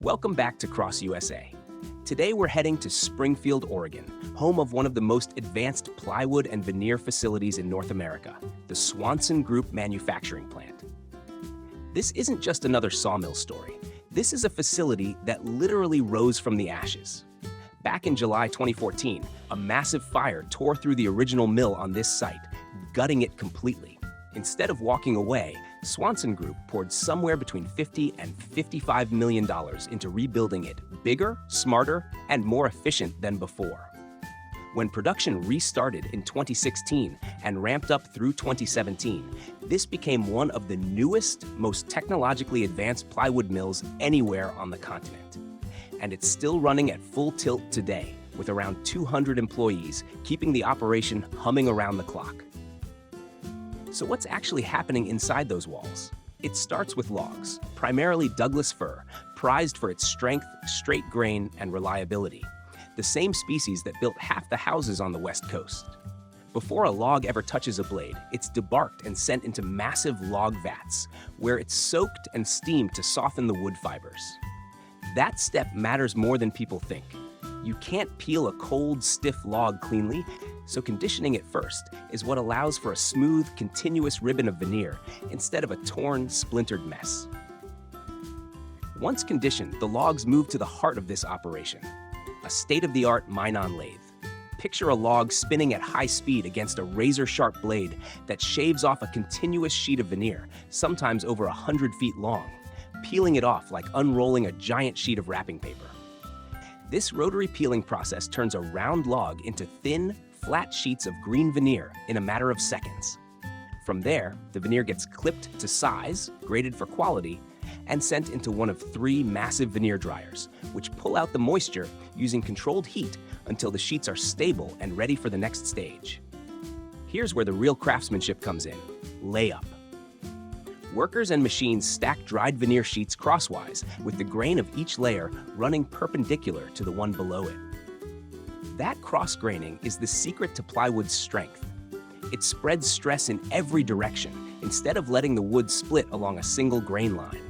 Welcome back to KrossUSA. Today we're heading to Springfield, Oregon, home of one of the most advanced plywood and veneer facilities in North America, the Swanson Group Manufacturing Plant. This isn't just another sawmill story. This is a facility that literally rose from the ashes. Back in July 2014, a massive fire tore through the original mill on this site, gutting it completely. Instead of walking away, Swanson Group poured somewhere between $50 and $55 million into rebuilding it bigger, smarter, and more efficient than before. When production restarted in 2016 and ramped up through 2017, this became one of the newest, most technologically advanced plywood mills anywhere on the continent. And it's still running at full tilt today, with around 200 employees, keeping the operation humming around the clock. So what's actually happening inside those walls? It starts with logs, primarily Douglas Fir, prized for its strength, straight grain, and reliability. The same species that built half the houses on the West Coast. Before a log ever touches a blade, it's debarked and sent into massive log vats, where it's soaked and steamed to soften the wood fibers. That step matters more than people think. You can't peel a cold, stiff log cleanly, so conditioning it first is what allows for a smooth, continuous ribbon of veneer instead of a torn, splintered mess. Once conditioned, the logs move to the heart of this operation, a state-of-the-art mine-on lathe. Picture a log spinning at high speed against a razor-sharp blade that shaves off a continuous sheet of veneer, sometimes over 100 feet long, peeling it off like unrolling a giant sheet of wrapping paper. This rotary peeling process turns a round log into thin, flat sheets of green veneer in a matter of seconds. From there, the veneer gets clipped to size, graded for quality, and sent into one of 3 massive veneer dryers, which pull out the moisture using controlled heat until the sheets are stable and ready for the next stage. Here's where the real craftsmanship comes in: layup. Workers and machines stack dried veneer sheets crosswise, with the grain of each layer running perpendicular to the one below it. That cross-graining is the secret to plywood's strength. It spreads stress in every direction, instead of letting the wood split along a single grain line.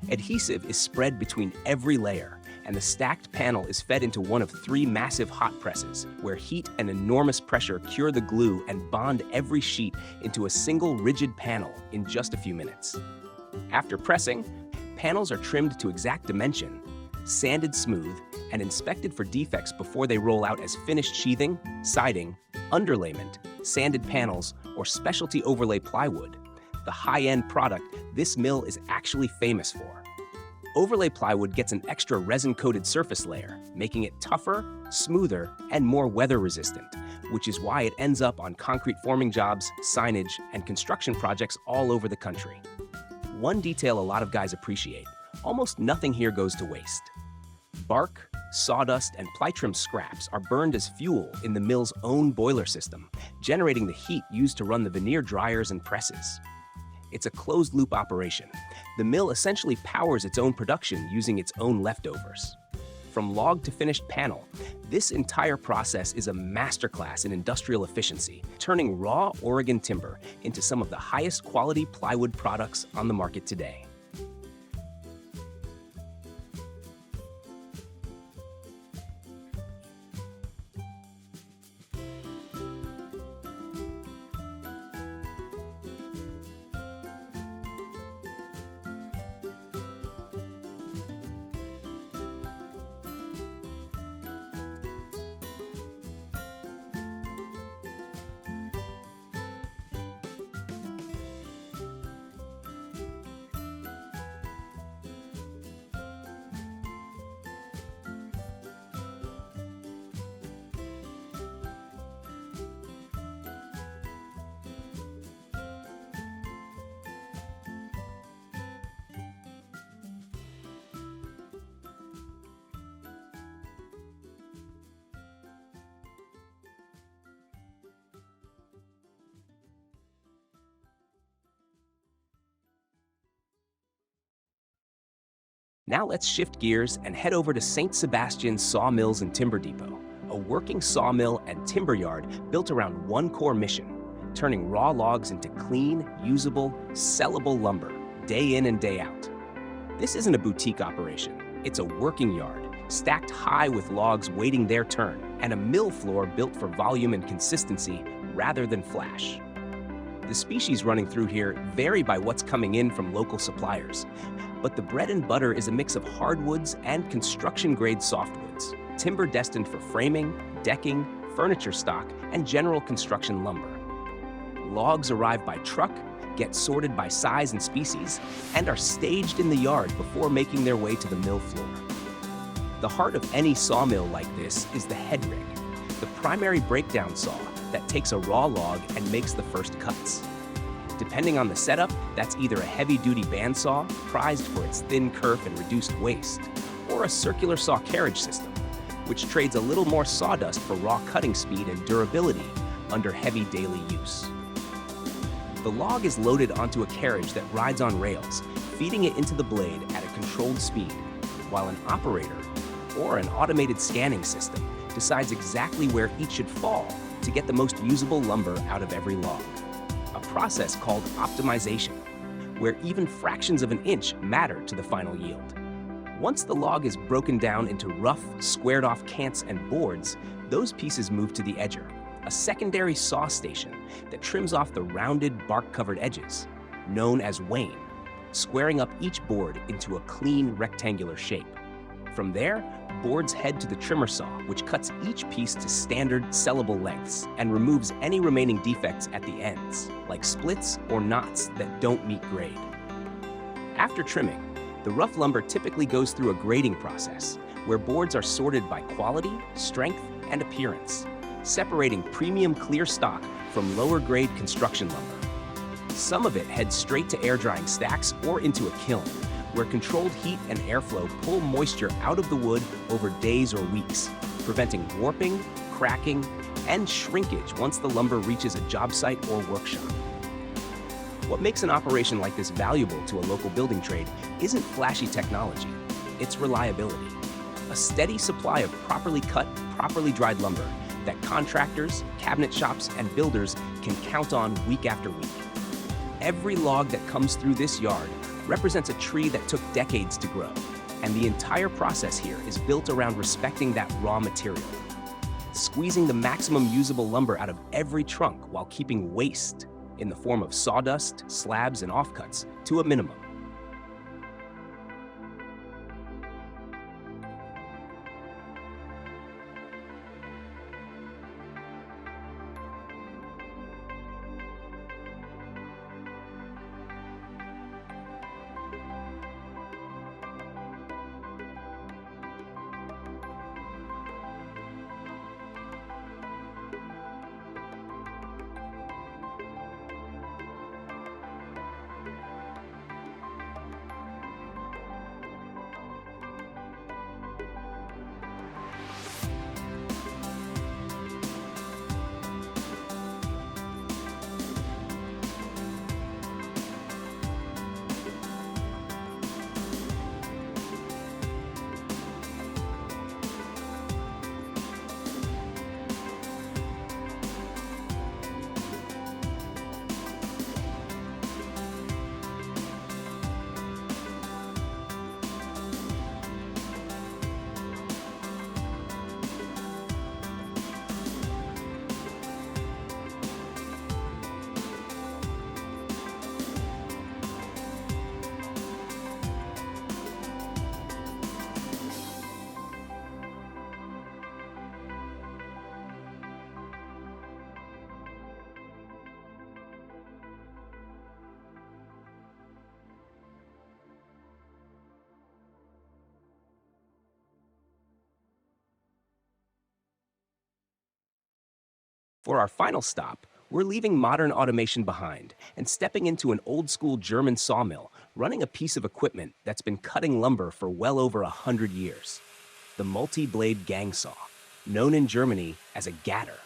Adhesive is spread between every layer, and the stacked panel is fed into one of 3 massive hot presses, where heat and enormous pressure cure the glue and bond every sheet into a single rigid panel in just a few minutes. After pressing, panels are trimmed to exact dimension, sanded smooth, and inspected for defects before they roll out as finished sheathing, siding, underlayment, sanded panels, or specialty overlay plywood, the high-end product this mill is actually famous for. Overlay plywood gets an extra resin-coated surface layer, making it tougher, smoother, and more weather-resistant, which is why it ends up on concrete forming jobs, signage, and construction projects all over the country. One detail a lot of guys appreciate: almost nothing here goes to waste. Bark, sawdust, and ply trim scraps are burned as fuel in the mill's own boiler system, generating the heat used to run the veneer dryers and presses. It's a closed-loop operation. The mill essentially powers its own production using its own leftovers. From log to finished panel, this entire process is a masterclass in industrial efficiency, turning raw Oregon timber into some of the highest quality plywood products on the market today. Now let's shift gears and head over to St. Sebastian's Sawmills and Timber Depot, a working sawmill and timber yard built around one core mission: turning raw logs into clean, usable, sellable lumber, day in and day out. This isn't a boutique operation. It's a working yard, stacked high with logs waiting their turn, and a mill floor built for volume and consistency rather than flash. The species running through here vary by what's coming in from local suppliers, but the bread and butter is a mix of hardwoods and construction-grade softwoods, timber destined for framing, decking, furniture stock, and general construction lumber. Logs arrive by truck, get sorted by size and species, and are staged in the yard before making their way to the mill floor. The heart of any sawmill like this is the headrig, the primary breakdown saw that takes a raw log and makes the first cuts. Depending on the setup, that's either a heavy-duty bandsaw, prized for its thin kerf and reduced waste, or a circular saw carriage system, which trades a little more sawdust for raw cutting speed and durability under heavy daily use. The log is loaded onto a carriage that rides on rails, feeding it into the blade at a controlled speed, while an operator, or an automated scanning system, decides exactly where each should fall to get the most usable lumber out of every log. A process called optimization, where even fractions of an inch matter to the final yield. Once the log is broken down into rough, squared-off cants and boards, those pieces move to the edger, a secondary saw station that trims off the rounded, bark-covered edges, known as wane, squaring up each board into a clean, rectangular shape. From there, boards head to the trimmer saw, which cuts each piece to standard, sellable lengths and removes any remaining defects at the ends, like splits or knots that don't meet grade. After trimming, the rough lumber typically goes through a grading process, where boards are sorted by quality, strength, and appearance, separating premium clear stock from lower-grade construction lumber. Some of it heads straight to air-drying stacks or into a kiln, where controlled heat and airflow pull moisture out of the wood over days or weeks, preventing warping, cracking, and shrinkage once the lumber reaches a job site or workshop. What makes an operation like this valuable to a local building trade isn't flashy technology, it's reliability. A steady supply of properly cut, properly dried lumber that contractors, cabinet shops, and builders can count on week after week. Every log that comes through this yard represents a tree that took decades to grow, and the entire process here is built around respecting that raw material, squeezing the maximum usable lumber out of every trunk while keeping waste, in the form of sawdust, slabs, and offcuts, to a minimum. For our final stop, we're leaving modern automation behind and stepping into an old-school German sawmill running a piece of equipment that's been cutting lumber for well over 100 years. The multi-blade gang saw, known in Germany as a gatter.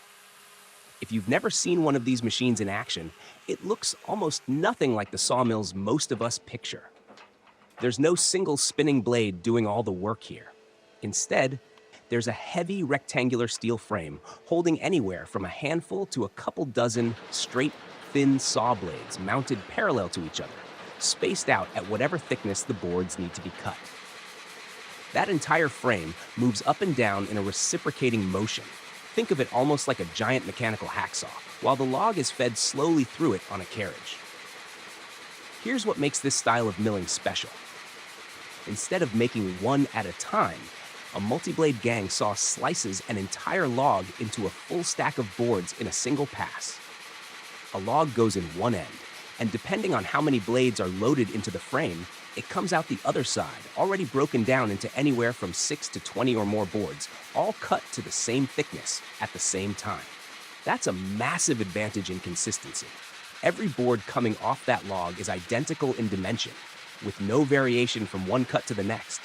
If you've never seen one of these machines in action, it looks almost nothing like the sawmills most of us picture. There's no single spinning blade doing all the work here. Instead, there's a heavy rectangular steel frame holding anywhere from a handful to a couple dozen straight, thin saw blades mounted parallel to each other, spaced out at whatever thickness the boards need to be cut. That entire frame moves up and down in a reciprocating motion. Think of it almost like a giant mechanical hacksaw, while the log is fed slowly through it on a carriage. Here's what makes this style of milling special. Instead of making one at a time, a multi-blade gang saw slices an entire log into a full stack of boards in a single pass. A log goes in one end, and depending on how many blades are loaded into the frame, it comes out the other side, already broken down into anywhere from 6 to 20 or more boards, all cut to the same thickness at the same time. That's a massive advantage in consistency. Every board coming off that log is identical in dimension, with no variation from one cut to the next,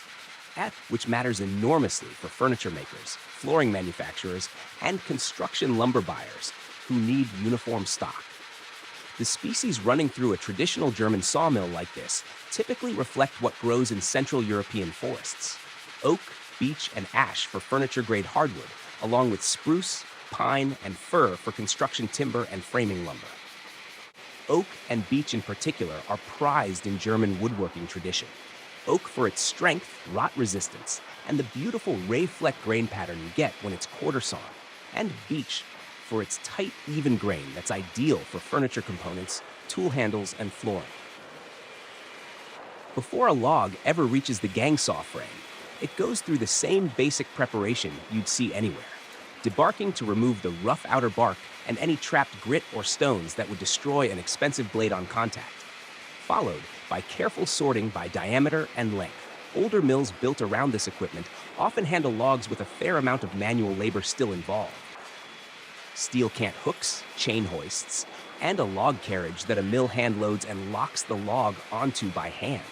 which matters enormously for furniture makers, flooring manufacturers, and construction lumber buyers who need uniform stock. The species running through a traditional German sawmill like this typically reflect what grows in Central European forests: oak, beech, and ash for furniture-grade hardwood, along with spruce, pine, and fir for construction timber and framing lumber. Oak and beech in particular are prized in German woodworking tradition. Oak for its strength, rot resistance, and the beautiful ray-fleck grain pattern you get when it's quarter sawn, and beech for its tight, even grain that's ideal for furniture components, tool handles, and flooring. Before a log ever reaches the gang saw frame, it goes through the same basic preparation you'd see anywhere: debarking to remove the rough outer bark and any trapped grit or stones that would destroy an expensive blade on contact, followed by careful sorting by diameter and length. Older mills built around this equipment often handle logs with a fair amount of manual labor still involved. Steel cant hooks, chain hoists, and a log carriage that a mill hand loads and locks the log onto by hand,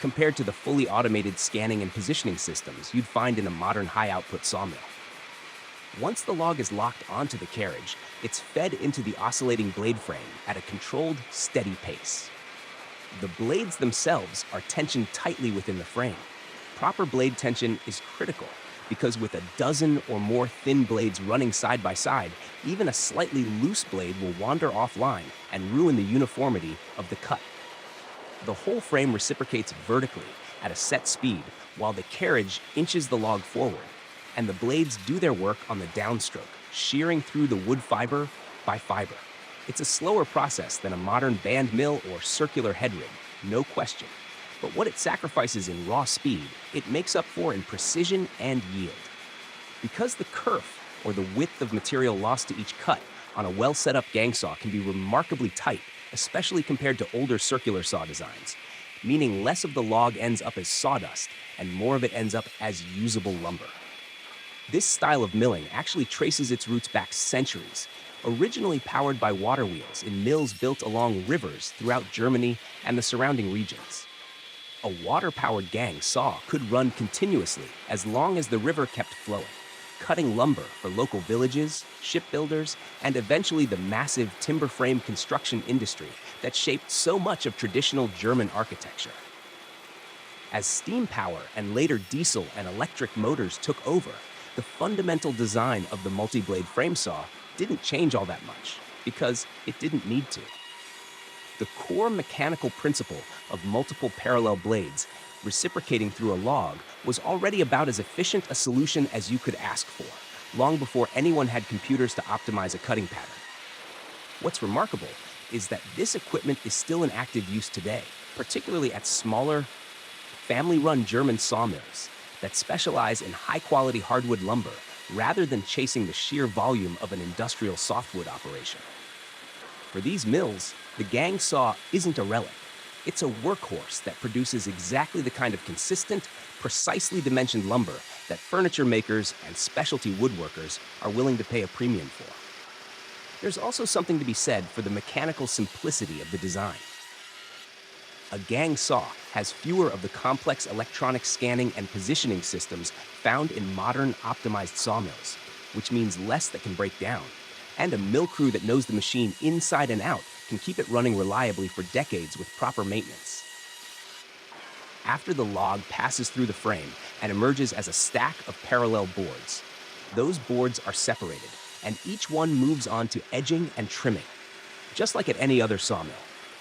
compared to the fully automated scanning and positioning systems you'd find in a modern high-output sawmill. Once the log is locked onto the carriage, it's fed into the oscillating blade frame at a controlled, steady pace. The blades themselves are tensioned tightly within the frame. Proper blade tension is critical because with a dozen or more thin blades running side by side, even a slightly loose blade will wander offline and ruin the uniformity of the cut. The whole frame reciprocates vertically at a set speed while the carriage inches the log forward, and the blades do their work on the downstroke, shearing through the wood fiber by fiber. It's a slower process than a modern band mill or circular headrig, no question. But what it sacrifices in raw speed, it makes up for in precision and yield. Because the kerf, or the width of material lost to each cut, on a well-set-up gang saw can be remarkably tight, especially compared to older circular saw designs, meaning less of the log ends up as sawdust and more of it ends up as usable lumber. This style of milling actually traces its roots back centuries, originally powered by water wheels in mills built along rivers throughout Germany and the surrounding regions. A water-powered gang saw could run continuously as long as the river kept flowing, cutting lumber for local villages, shipbuilders, and eventually the massive timber frame construction industry that shaped so much of traditional German architecture. As steam power and later diesel and electric motors took over, the fundamental design of the multi-blade frame saw didn't change all that much because it didn't need to. The core mechanical principle of multiple parallel blades reciprocating through a log was already about as efficient a solution as you could ask for, long before anyone had computers to optimize a cutting pattern. What's remarkable is that this equipment is still in active use today, particularly at smaller, family-run German sawmills that specialize in high-quality hardwood lumber rather than chasing the sheer volume of an industrial softwood operation. For these mills, the gang saw isn't a relic. It's a workhorse that produces exactly the kind of consistent, precisely dimensioned lumber that furniture makers and specialty woodworkers are willing to pay a premium for. There's also something to be said for the mechanical simplicity of the design. A gang saw has fewer of the complex electronic scanning and positioning systems found in modern optimized sawmills, which means less that can break down, and a mill crew that knows the machine inside and out can keep it running reliably for decades with proper maintenance. After the log passes through the frame and emerges as a stack of parallel boards, those boards are separated, and each one moves on to edging and trimming, just like at any other sawmill,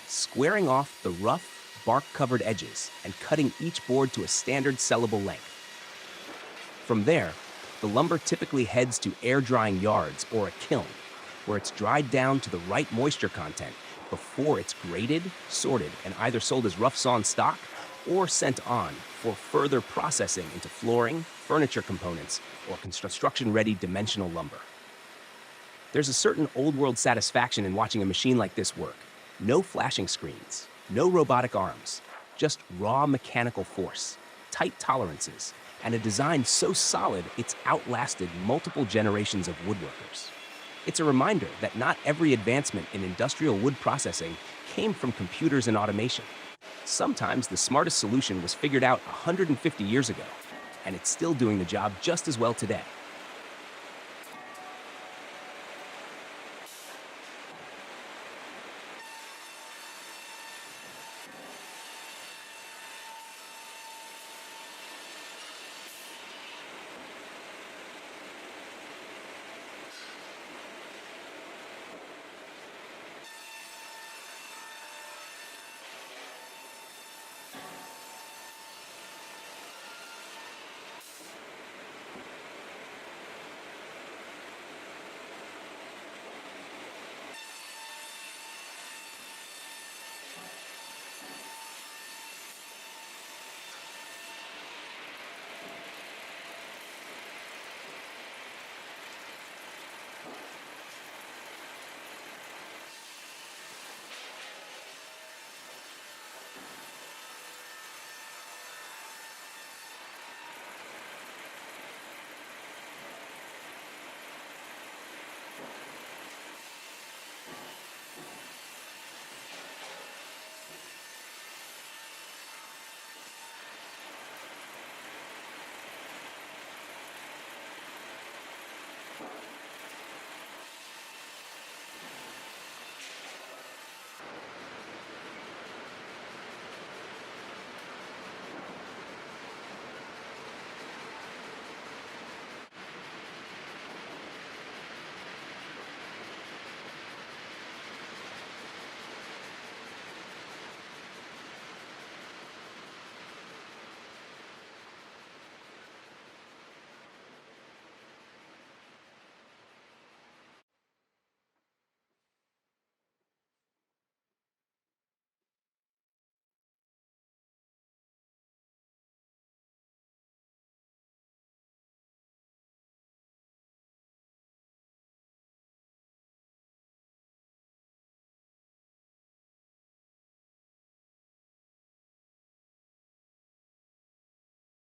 squaring off the rough, bark-covered edges and cutting each board to a standard sellable length. From there, the lumber typically heads to air drying yards or a kiln, where it's dried down to the right moisture content before it's graded, sorted, and either sold as rough sawn stock or sent on for further processing into flooring, furniture components, or construction-ready dimensional lumber. There's a certain old-world satisfaction in watching a machine like this work. No flashing screens, no robotic arms, just raw mechanical force, tight tolerances, and a design so solid it's outlasted multiple generations of woodworkers. It's a reminder that not every advancement in industrial wood processing came from computers and automation. Sometimes the smartest solution was figured out 150 years ago, and it's still doing the job just as well today.